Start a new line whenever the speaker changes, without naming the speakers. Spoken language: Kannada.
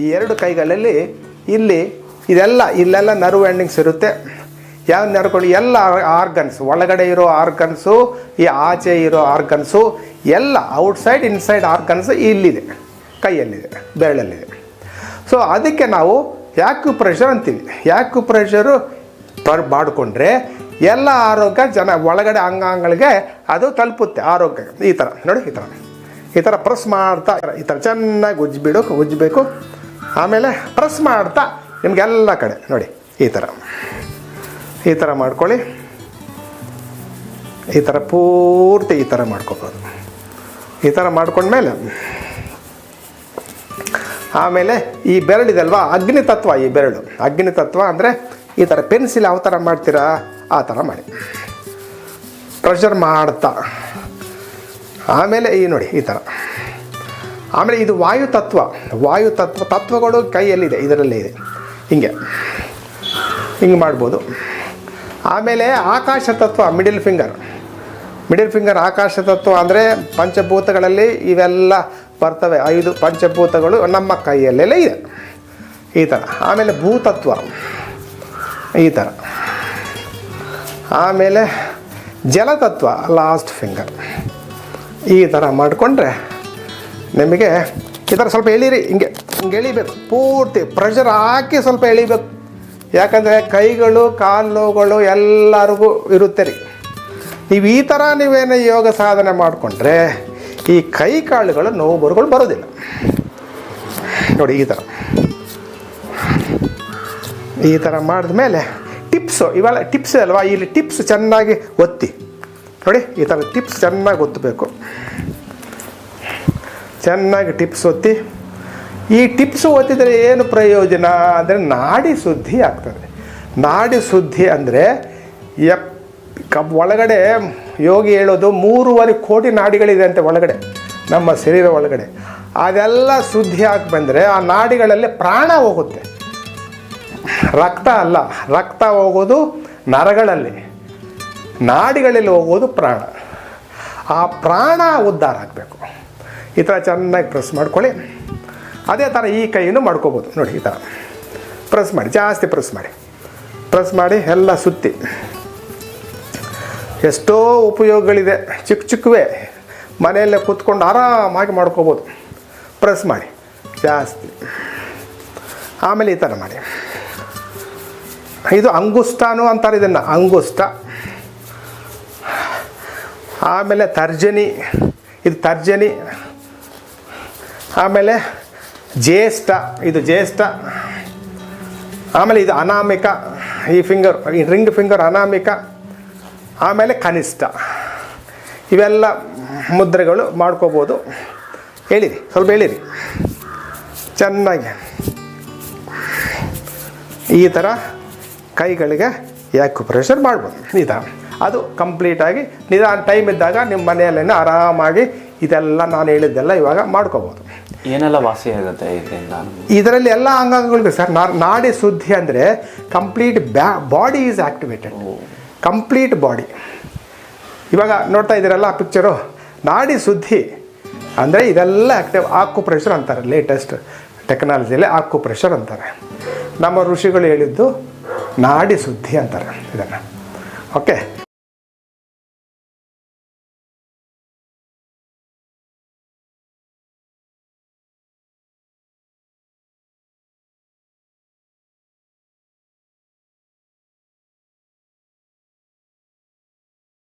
ಈ ಎರಡು ಕೈಗಳಲ್ಲಿ ಇಲ್ಲೆಲ್ಲ ನರ್ವ್ ಎಂಡಿಂಗ್ಸ್ ಇರುತ್ತೆ. ಯಾವ ನರ್ವ್ಗಳು ಎಲ್ಲ ಆರ್ಗನ್ಸ್, ಒಳಗಡೆ ಇರೋ ಆರ್ಗನ್ಸು, ಈ ಆಚೆ ಇರೋ ಆರ್ಗನ್ಸು ಎಲ್ಲ ಔಟ್ಸೈಡ್ ಇನ್ಸೈಡ್ ಆರ್ಗನ್ಸ್ ಇಲ್ಲಿದೆ, ಕೈಯಲ್ಲಿದೆ, ಬೆರಳಲ್ಲಿದೆ. ಸೊ ಅದಕ್ಕೆ ನಾವು ಯಾಕ್ಯುಪ್ರೆಷರ್ ಅಂತೀವಿ. ಯಾಕ್ಯುಪ್ರೆಷರು ಮಾಡಿಕೊಂಡ್ರೆ ಎಲ್ಲ ಆರೋಗ್ಯ ಒಳಗಡೆ ಅಂಗಾಂಗಗಳಿಗೆ ಅದು ತಲುಪುತ್ತೆ ಆರೋಗ್ಯ. ಈ ಥರ ನೋಡಿ, ಈ ಥರ ಪ್ರೆಸ್ ಮಾಡ್ತಾ ಈ ಥರ ಚೆನ್ನಾಗಿ ಉಜ್ಜಬೇಕು. ಆಮೇಲೆ ಪ್ರೆಸ್ ಮಾಡ್ತಾ ನಿಮಗೆಲ್ಲ ಕಡೆ ನೋಡಿ ಈ ಥರ ಮಾಡ್ಕೊಳ್ಳಿ. ಈ ಥರ ಪೂರ್ತಿ ಈ ಥರ ಮಾಡ್ಕೋಬೋದು. ಈ ಥರ ಮಾಡ್ಕೊಂಡ್ಮೇಲೆ ಆಮೇಲೆ ಈ ಬೆರಳಿದಲ್ವಾ ಅಗ್ನಿತತ್ವ, ಈ ಬೆರಳು ಅಗ್ನಿತತ್ವ ಅಂದರೆ ಈ ಥರ ಪೆನ್ಸಿಲ್ ಯಾವ ಥರ ಮಾಡ್ತೀರಾ ಆ ಥರ ಮಾಡಿ ಪ್ರೆಷರ್ ಮಾಡ್ತಾ. ಆಮೇಲೆ ಈ ನೋಡಿ ಈ ಥರ. ಆಮೇಲೆ ಇದು ತತ್ವಗಳು ಕೈಯಲ್ಲಿದೆ, ಇದರಲ್ಲೇ ಇದೆ, ಹಿಂಗೆ ಮಾಡ್ಬೋದು. ಆಮೇಲೆ ಆಕಾಶ ತತ್ವ, ಮಿಡಿಲ್ ಫಿಂಗರ್ ಆಕಾಶ ತತ್ವ ಅಂದರೆ ಪಂಚಭೂತಗಳಲ್ಲಿ ಇವೆಲ್ಲ ಬರ್ತವೆ. 5 ಪಂಚಭೂತಗಳು ನಮ್ಮ ಕೈಯಲ್ಲೆಲ್ಲ ಇದೆ, ಈ ಥರ. ಆಮೇಲೆ ಭೂತತ್ವ ಈ ಥರ. ಆಮೇಲೆ ಜಲತತ್ವ ಲಾಸ್ಟ್ ಫಿಂಗರ್. ಈ ಥರ ಮಾಡಿಕೊಂಡ್ರೆ ನಿಮಗೆ ಈ ಥರ ಸ್ವಲ್ಪ ಎಳೀರಿ, ಹಿಂಗೆ ಎಳಿಬೇಕು, ಪೂರ್ತಿ ಪ್ರೆಷರ್ ಹಾಕಿ ಸ್ವಲ್ಪ ಎಳಿಬೇಕು. ಯಾಕಂದರೆ ಕೈಗಳು ಕಾಲು ನೋವುಗಳು ಎಲ್ಲರಿಗೂ ಇರುತ್ತೆ ರೀ. ನೀವು ಈ ಥರ ನೀವೇನು ಯೋಗ ಸಾಧನೆ ಮಾಡಿಕೊಂಡ್ರೆ ಈ ಕೈ ಕಾಳುಗಳು ನೋವುಗಳು ಬರೋದಿಲ್ಲ. ನೋಡಿ ಈ ಥರ ಮಾಡಿದ್ಮೇಲೆ ಇವೆಲ್ಲ ಟಿಪ್ಸ್ ಅಲ್ವಾ, ಇಲ್ಲಿ ಟಿಪ್ಸ್ ಚೆನ್ನಾಗಿ ಒತ್ತಿ ನೋಡಿ. ಈ ಥರ ಟಿಪ್ಸ್ ಚೆನ್ನಾಗಿ ಒತ್ತಬೇಕು, ಚೆನ್ನಾಗಿ ಟಿಪ್ಸ್ ಒತ್ತಿ. ಈ ಟಿಪ್ಸ್ ಒತ್ತಿದರೆ ಏನು ಪ್ರಯೋಜನ ಅಂದರೆ ನಾಡಿ ಶುದ್ಧಿ ಆಗ್ತದೆ. ನಾಡಿ ಶುದ್ಧಿ ಅಂದರೆ ಒಳಗಡೆ ಯೋಗಿ ಹೇಳೋದು 3.5 ಕೋಟಿ ನಾಡಿಗಳಿದೆ ಅಂತೆ ಒಳಗಡೆ, ನಮ್ಮ ಶರೀರ ಒಳಗಡೆ. ಅದೆಲ್ಲ ಶುದ್ಧಿ ಆಗಿ ಬಂದರೆ ಆ ನಾಡಿಗಳಲ್ಲಿ ಪ್ರಾಣ ಹೋಗುತ್ತೆ. ರಕ್ತ ಅಲ್ಲ, ರಕ್ತ ಹೋಗೋದು ನರಗಳಲ್ಲಿ, ನಾಡಿಗಳಲ್ಲಿ ಹೋಗೋದು ಪ್ರಾಣ. ಆ ಪ್ರಾಣ ಉದ್ಧಾರ ಆಗಬೇಕು. ಈ ಥರ ಚೆನ್ನಾಗಿ ಪ್ರೆಸ್ ಮಾಡ್ಕೊಳ್ಳಿ. ಅದೇ ಥರ ಈ ಕೈಯನ್ನು ಮಾಡ್ಕೋಬೋದು ನೋಡಿ. ಈ ಥರ ಪ್ರೆಸ್ ಮಾಡಿ, ಜಾಸ್ತಿ ಪ್ರೆಸ್ ಮಾಡಿ ಎಲ್ಲ ಸುತ್ತಿ. ಎಷ್ಟೋ ಉಪಯೋಗಗಳಿದೆ, ಚಿಕ್ಕವೇ ಮನೆಯಲ್ಲೇ ಕೂತ್ಕೊಂಡು ಆರಾಮಾಗಿ ಮಾಡ್ಕೋಬೋದು. ಪ್ರೆಸ್ ಮಾಡಿ ಜಾಸ್ತಿ. ಆಮೇಲೆ ಈ ಥರ ಮಾಡಿ. ಇದು ಅಂಗುಷ್ಟಾನು ಅಂತಾರೆ ಇದನ್ನು, ಅಂಗುಷ್ಟ. ಆಮೇಲೆ ತರ್ಜನಿ, ಇದು ತರ್ಜನಿ. ಆಮೇಲೆ ಜ್ಯೇಷ್ಠ, ಇದು ಜ್ಯೇಷ್ಠ. ಆಮೇಲೆ ಇದು ಅನಾಮಿಕ, ಈ ರಿಂಗ್ ಫಿಂಗರ್ ಅನಾಮಿಕ. ಆಮೇಲೆ ಕನಿಷ್ಠ. ಇವೆಲ್ಲ ಮುದ್ರೆಗಳು ಮಾಡ್ಕೋಬೋದು. ಎಳೀರಿ, ಸ್ವಲ್ಪ ಎಳೀರಿ ಚೆನ್ನಾಗಿ. ಈ ಥರ ಕೈಗಳಿಗೆ ಯಾಕ್ಯುಪ್ರೆಷರ್ ಮಾಡ್ಬೋದು. ಈ ಥರ ಅದು ಕಂಪ್ಲೀಟಾಗಿ ನಿಧಾನ ಟೈಮ್ ಇದ್ದಾಗ ನಿಮ್ಮ ಮನೆಯಲ್ಲೇ ಆರಾಮಾಗಿ ಇದೆಲ್ಲ ನಾನು ಹೇಳಿದ್ದೆಲ್ಲ ಇವಾಗ ಮಾಡ್ಕೋಬೋದು.
ಏನೆಲ್ಲ ವಾಸಿ ಆಗುತ್ತೆ
ಇದರಲ್ಲಿ ಎಲ್ಲ ಅಂಗಾಂಗಗಳಿಗೂ ಸರ್. ನಾಡಿ ಶುದ್ಧಿ ಅಂದರೆ complete body is activated, complete body. ಇವಾಗ ನೋಡ್ತಾ ಇದ್ದೀರಲ್ಲ ಆ ಪಿಕ್ಚರು, ನಾಡಿ ಶುದ್ಧಿ ಅಂದರೆ ಇದೆಲ್ಲ ಆಕ್ಯುಪ್ರೆಷರ್ ಅಂತಾರೆ. ಲೇಟೆಸ್ಟ್ ಟೆಕ್ನಾಲಜಿಯಲ್ಲಿ ಆಕ್ಯುಪ್ರೆಷರ್ ಅಂತಾರೆ. ನಮ್ಮ ಋಷಿಗಳು ಹೇಳಿದ್ದು ನಾಡಿ ಶುದ್ಧಿ ಅಂತಾರೆ ಇದನ್ನು. ಓಕೆ.